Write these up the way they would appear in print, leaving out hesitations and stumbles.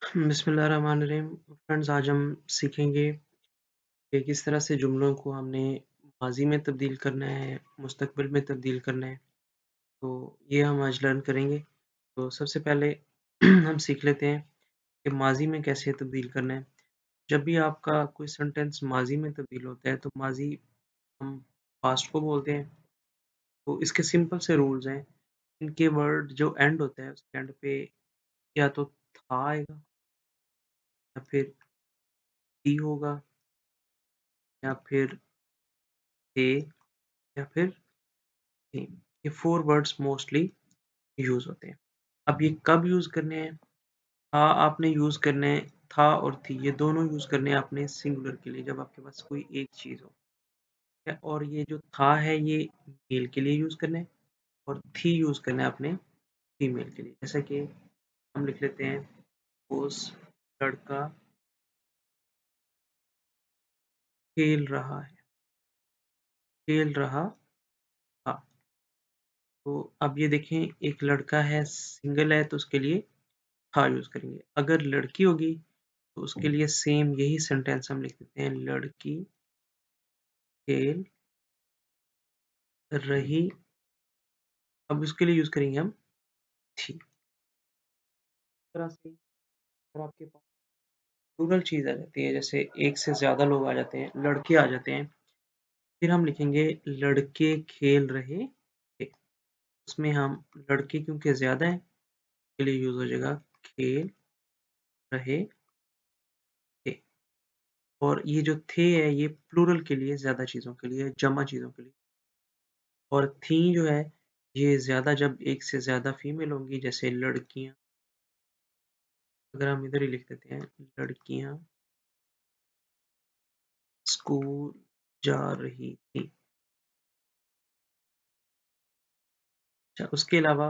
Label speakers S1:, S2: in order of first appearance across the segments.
S1: बिस्मिल्लाहिर्रहमानिर्रहीम। फ्रेंड्स, आज हम सीखेंगे कि किस तरह से जुमलों को हमने माज़ी में तब्दील करना है, मुस्तक़बिल में तब्दील करना है। तो ये हम आज लर्न करेंगे। तो सबसे पहले हम सीख लेते हैं कि माज़ी में कैसे तब्दील करना है। जब भी आपका कोई सेंटेंस माज़ी में तब्दील होता है तो माज़ी हम पास्ट को बोलते हैं। तो इसके सिंपल से रूल्स हैं। इनके वर्ड जो एंड होता है उसके एंड पे या तो था आएगा या फिर ही होगा या फिर थे या फिर थी। ये 4 वर्ड्स मोस्टली यूज़ होते हैं। अब ये कब यूज़ करने हैं? था आपने यूज़ करने हैं, था और थी ये दोनों यूज़ करने हैं आपने सिंगुलर के लिए जब आपके पास कोई एक चीज़ हो, ठीक है? और ये जो था है ये मेल के लिए यूज़ करना है और थी यूज़ करना है आपने फीमेल के लिए। जैसे कि हम लिख लेते हैं उस लड़का खेल रहा है, खेल रहा था। तो अब ये देखें एक लड़का है सिंगल है तो उसके लिए था यूज़ करेंगे। अगर लड़की होगी तो उसके लिए सेम यही सेंटेंस हम लिख देते हैं लड़की खेल रही। अब उसके लिए यूज करेंगे हम थी। इस तरह से अगर आपके पास प्लूरल चीज आ जाती है जैसे एक से ज्यादा लोग आ जाते हैं, लड़के आ जाते हैं, फिर हम लिखेंगे लड़के खेल रहे थे। उसमें हम लड़के क्योंकि ज्यादा है के लिए यूज हो जाएगा खेल रहे थे। और ये जो थे है ये प्लूरल के लिए ज्यादा चीजों के लिए, जमा चीजों के लिए। और थी जो है ये ज़्यादा जब एक से ज़्यादा फीमेल होंगी जैसे लड़कियाँ, अगर हम इधर ही लिख देते हैं लड़कियाँ स्कूल जा रही थी। अच्छा उसके अलावा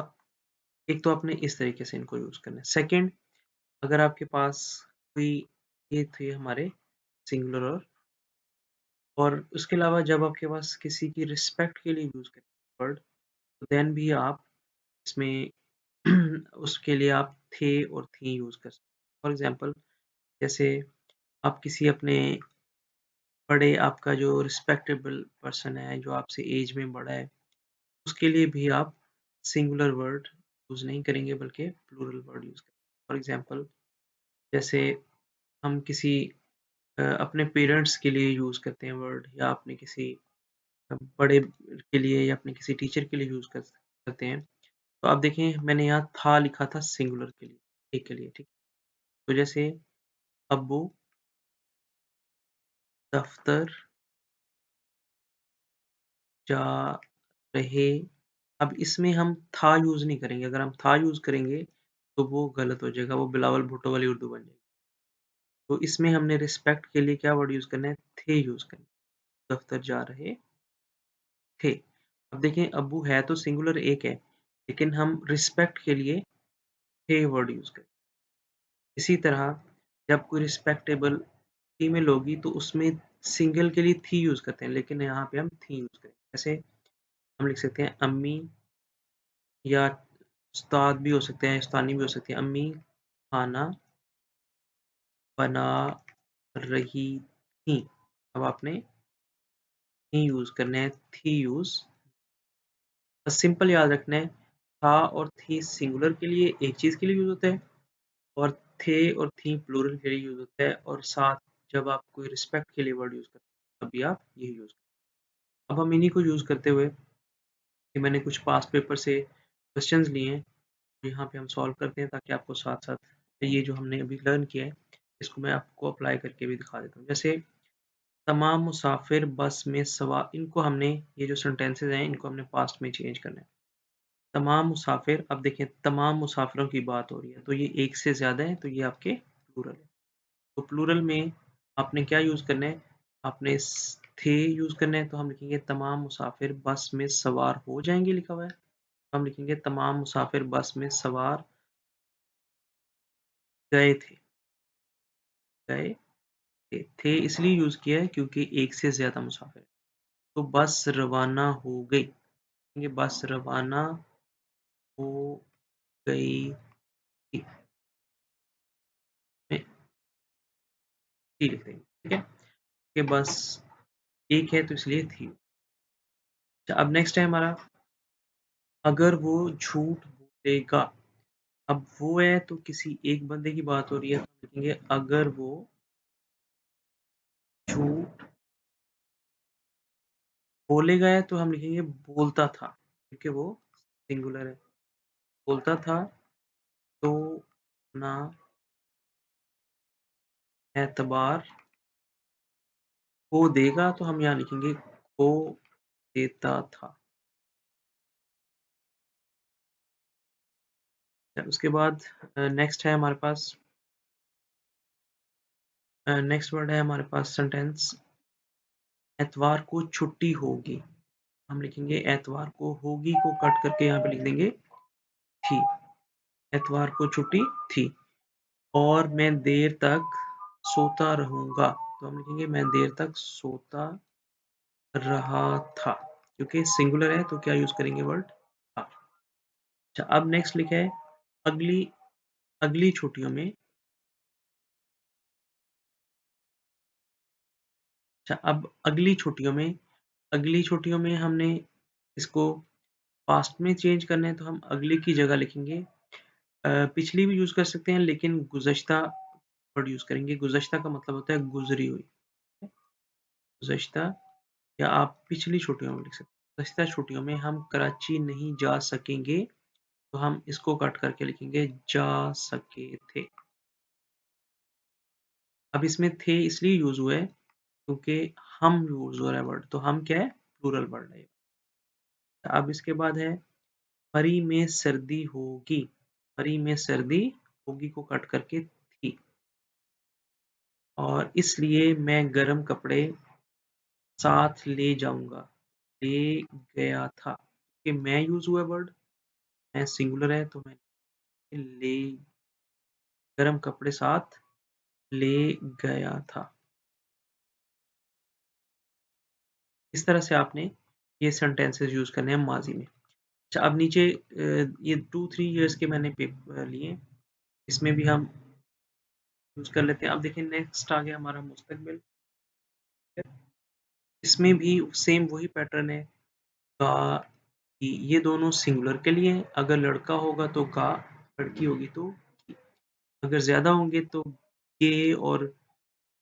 S1: एक तो आपने इस तरीके से इनको यूज़ करना है। सेकंड, अगर आपके पास कोई ये थे हमारे सिंगुलर और उसके अलावा जब आपके पास किसी की रिस्पेक्ट के लिए यूज़ करें वर्ड तो देन भी आप इसमें उसके लिए आप थे और थी यूज़ कर सकते हैं। फॉर एग्ज़ाम्पल जैसे आप किसी अपने बड़े आपका जो रिस्पेक्टेबल पर्सन है, जो आपसे एज में बड़ा है, उसके लिए भी आप सिंगुलर वर्ड यूज़ नहीं करेंगे बल्कि प्लूरल वर्ड यूज़ करेंगे। फॉर एग्ज़ाम्पल जैसे हम किसी अपने पेरेंट्स के लिए यूज़ करते हैं वर्ड या अपने किसी बड़े के लिए या अपने किसी टीचर के लिए यूज़ करते हैं। तो आप देखें मैंने यहाँ था लिखा था सिंगुलर के लिए, एक के लिए, ठीक। तो जैसे अब्बू दफ्तर जा रहे। अब इसमें हम था यूज़ नहीं करेंगे, अगर हम था यूज़ करेंगे तो वो गलत हो जाएगा, वो बिलावल भुट्टो वाली उर्दू बन जाएगी। तो इसमें हमने रिस्पेक्ट के लिए क्या वर्ड यूज़ करना है? थे यूज़ करना है। दफ्तर जा रहे थे। अब देखें अब्बू है तो सिंगुलर एक है, लेकिन हम रिस्पेक्ट के लिए थे वर्ड यूज़ करें। इसी तरह जब कोई रिस्पेक्टेबल फीमेल होगी तो उसमें सिंगल के लिए थी यूज़ करते हैं, लेकिन यहाँ पे हम थी यूज़ करेंगे। जैसे हम लिख सकते हैं अम्मी या उस्ताद भी हो सकते हैं, उस्तानी भी हो सकती है। अम्मी खाना बना रही थीं। अब आपने थी यूज़ करना है, थी यूज़ बस सिंपल याद रखना है, था और थी सिंगुलर के लिए एक चीज़ के लिए यूज़ होता है और थे और थी प्लूरल के लिए यूज़ होता है और साथ जब आप कोई रिस्पेक्ट के लिए वर्ड यूज़ करते हैं, तभी आप यही यूज़ करें। अब हम इन्हीं को यूज़ करते हुए कि मैंने कुछ पास्ट पेपर से क्वेश्चंस लिए हैं, यहाँ पे हम सॉल्व करते हैं ताकि आपको साथ-साथ ये जो हमने अभी लर्न किया है, इसको मैं आपको अप्लाई करके भी दिखा देता हूँ। जैसे तमाम मुसाफिर बस में सवार, इनको हमने ये जो सेंटेंसेस हैं इनको हमने पास्ट में चेंज करना है। तमाम मुसाफिर, अब देखिए तमाम मुसाफिरों की बात हो रही है, तो ये एक से ज़्यादा है तो ये आपके प्लूरल है। तो प्लूरल में आपने क्या यूज़ करना है? आपने थे यूज़ करना है तो हम लिखेंगे तमाम मुसाफिर बस में सवार हो जाएँगे लिखा हुआ है। तो हम लिखेंगे तमाम मुसाफिर बस में सवार गए थे, गए थे इसलिए यूज़ किया है क्योंकि एक से ज़्यादा मुसाफिर हैं। तो बस रवाना हो गई, ये बस रवाना हो गई थी। थी लिख देंगे, ठीक है? कि बस एक है तो इसलिए थी। अच्छा, अब नेक्स्ट है हमारा अगर वो झूठ बोलेगा। अब वो है तो किसी एक बंदे की बात हो रही है तो लिखेंगे अगर वो झूठ बोलेगा है तो हम लिखेंगे बोलता था, क्योंकि वो सिंगुलर है। बोलता था तो ना एतबार खो देगा तो हम यहाँ लिखेंगे खो देता था। उसके बाद नेक्स्ट है हमारे पास नेक्स्ट वर्ड है हमारे पास सेंटेंस एतवार को छुट्टी होगी। हम लिखेंगे एतवार को होगी को कट करके यहाँ पे लिख देंगे थी। एतवार को छुट्टी थी और मैं देर तक सोता रहूंगा तो हम लिखेंगे मैं देर तक सोता रहा था, क्योंकि सिंगुलर है तो क्या यूज करेंगे वर्ड था। अच्छा, अब नेक्स्ट लिखा है अगली अगली छुट्टियों में। अच्छा, अब अगली छुट्टियों में हमने इसको पास्ट में चेंज करना है तो हम अगली की जगह लिखेंगे पिछली भी यूज कर सकते हैं लेकिन गुज़श्ता वर्ड यूज करेंगे। गुज़श्ता का मतलब होता है गुजरी हुई। गुज़श्ता या आप पिछली छुट्टियों में लिख सकते हैं। गुज़श्ता छुट्टियों में हम कराची नहीं जा सकेंगे तो हम इसको कट करके लिखेंगे जा सके थे। अब इसमें थे इसलिए यूज हुआ है क्योंकि हम यूज हो रहा है वर्ड, तो हम क्या है प्लूरल वर्ड है। अब इसके बाद है फरी में सर्दी होगी। फरी में सर्दी होगी को कट करके थी और इसलिए मैं गर्म कपड़े साथ ले जाऊंगा। ले गया था कि मैं यूज हुआ वर्ड, मैं सिंगुलर है तो मैं ले गर्म कपड़े साथ ले गया था। इस तरह से आपने ये सेंटेंसेस यूज करने हैं माजी में। अच्छा, अब नीचे ये 2-3 इयर्स के मैंने पेपर लिए, इसमें भी हम यूज कर लेते हैं। अब देखिए नेक्स्ट आ गया हमारा मुस्तकबिल। इसमें भी सेम वही पैटर्न है का कि ये दोनों सिंगुलर के लिए हैं। अगर लड़का होगा तो का, लड़की होगी तो की। अगर ज़्यादा होंगे तो के और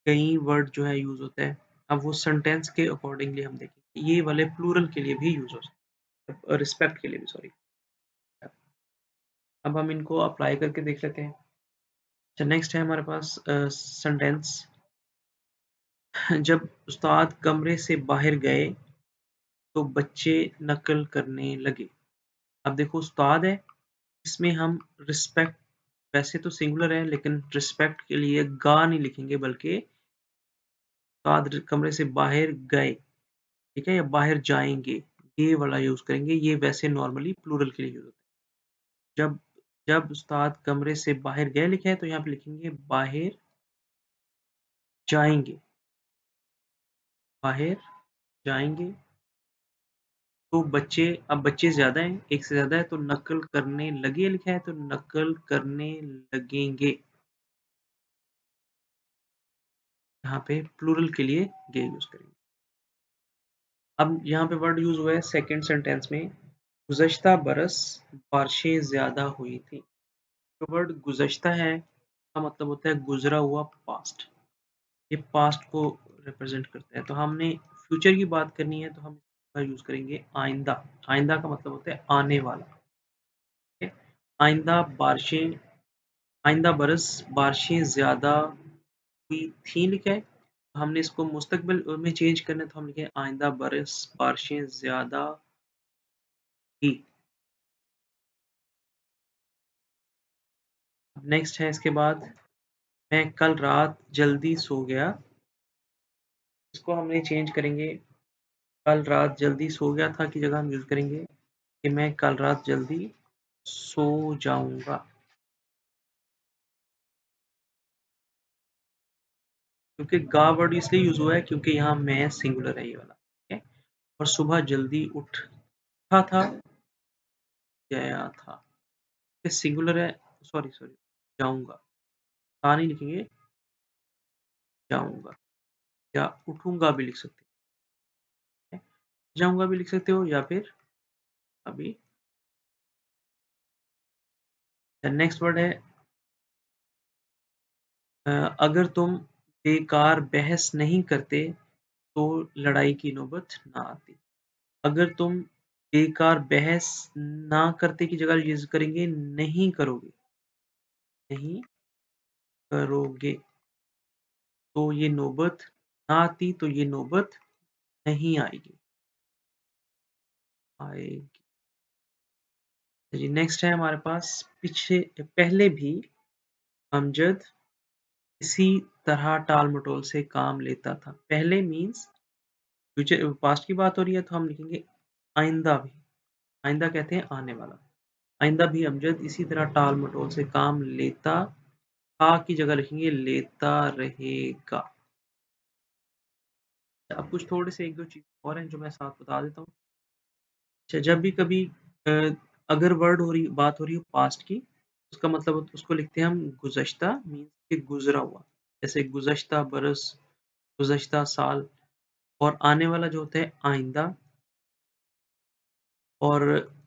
S1: कई वर्ड जो है यूज़ होता है। अब वो सेंटेंस के अकॉर्डिंगली हम देखेंगे। ये वाले प्लूरल के लिए भी यूज़ हो सकते हैं, रिस्पेक्ट के लिए भी सॉरी। अब हम इनको अप्लाई करके देख लेते हैं। अच्छा, नेक्स्ट है हमारे पास सेंटेंस जब उस्ताद कमरे से बाहर गए तो बच्चे नकल करने लगे। अब देखो उस्ताद है, इसमें हम रिस्पेक्ट वैसे तो सिंगुलर है लेकिन रिस्पेक्ट के लिए गा नहीं लिखेंगे बल्कि उस्ताद कमरे से बाहर गए, ठीक है, या बाहर जाएंगे, ये वाला यूज करेंगे। ये वैसे नॉर्मली प्लूरल के लिए यूज होता है। जब जब उस्ताद कमरे से बाहर गए लिखा है तो यहाँ पे लिखेंगे बाहर जाएंगे। बाहर जाएंगे तो बच्चे, अब बच्चे ज़्यादा हैं, एक से ज़्यादा है तो नकल करने लगे लिखा है तो नकल करने लगेंगे। यहाँ पे प्लूरल के लिए गे यूज़ करेंगे। अब यहाँ पे वर्ड यूज़ हुआ है सेकंड सेंटेंस में गुज़श्ता बरस बारिशें ज़्यादा हुई थी। तो वर्ड गुज़श्ता है का मतलब होता है गुज़रा हुआ पास्ट। ये पास्ट को रिप्रेजेंट करता है। तो हमने फ्यूचर की बात करनी है तो हम इसका यूज़ करेंगे आइंदा। आइंदा का मतलब होता है आने वाला। ठीक है? आइंदा बारिशें, आइंदा बरस बारिशें ज़्यादा हुई थी लिखा है। तो हमने इसको मुस्तकबिल में चेंज करना है तो हम लिखें आइंदा बरस बारिशें ज़्यादा थी। नेक्स्ट है इसके बाद मैं कल रात जल्दी सो गया। इसको हमने चेंज करेंगे, कल रात जल्दी सो गया था की जगह हम यूज़ करेंगे कि मैं कल रात जल्दी सो जाऊँगा। क्योंकि गा वर्ड इसलिए यूज़ हुआ है क्योंकि यहाँ मैं सिंगुलर है ये वाला, ठीक है? और सुबह जल्दी उठा था, गया था। ये सिंगुलर है, सॉरी सॉरी जाऊँगा। था नहीं लिखेंगे, जाऊँगा या उठूँगा भी लिख सकते हैं। जाऊँगा भी लिख सकते हो या फिर अभी नेक्स्ट वर्ड है अगर तुम बेकार बहस नहीं करते तो लड़ाई की नौबत ना आती। अगर तुम बेकार बहस ना करते की जगह यूज़ करेंगे नहीं करोगे, नहीं करोगे, तो ये नौबत ना आती तो ये नौबत नहीं आएगी, आएगी। जी, नेक्स्ट है हमारे पास पीछे पहले भी अमजद इसी तरह टाल-मटोल से काम लेता था। पहले मीन्स फ्यूचर पास्ट की बात हो रही है तो हम लिखेंगे आइंदा भी। आइंदा कहते हैं आने वाला। आइंदा भी अमजद इसी तरह टाल-मटोल से काम लेता था की जगह लिखेंगे लेता रहेगा। अब कुछ थोड़े से 1-2 चीज़ और हैं जो मैं साथ बता देता हूँ। अच्छा जब भी कभी अ, अगर बात हो रही हो पास्ट की, उसका मतलब उसको लिखते हैं हम गुज़श्ता मीन्स कि गुज़रा हुआ। जैसे गुज़श्ता बरस, गुज़श्ता साल और आने वाला जो होता है आइंदा और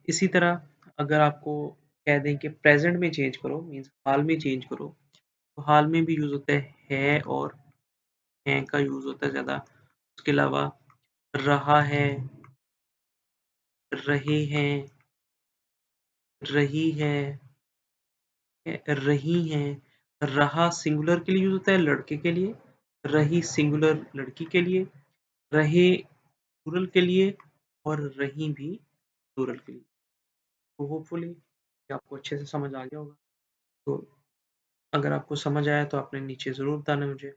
S1: इसी तरह अगर आपको कह दें कि प्रेज़ेंट में चेंज करो मीन्स हाल में चेंज करो, तो हाल में भी यूज़ होता है और हैं का यूज़ होता है ज़्यादा। उसके अलावा रहा है, रहे हैं, रही है, रही हैं। रहा सिंगुलर के लिए यूज़ होता है लड़के के लिए, रही सिंगुलर लड़की के लिए, रहे प्लूरल के लिए और रहीं भी प्लूरल के लिए। तो होपफुली ये आपको अच्छे से समझ आ गया होगा। तो अगर आपको समझ आया तो आपने नीचे ज़रूर बताना मुझे।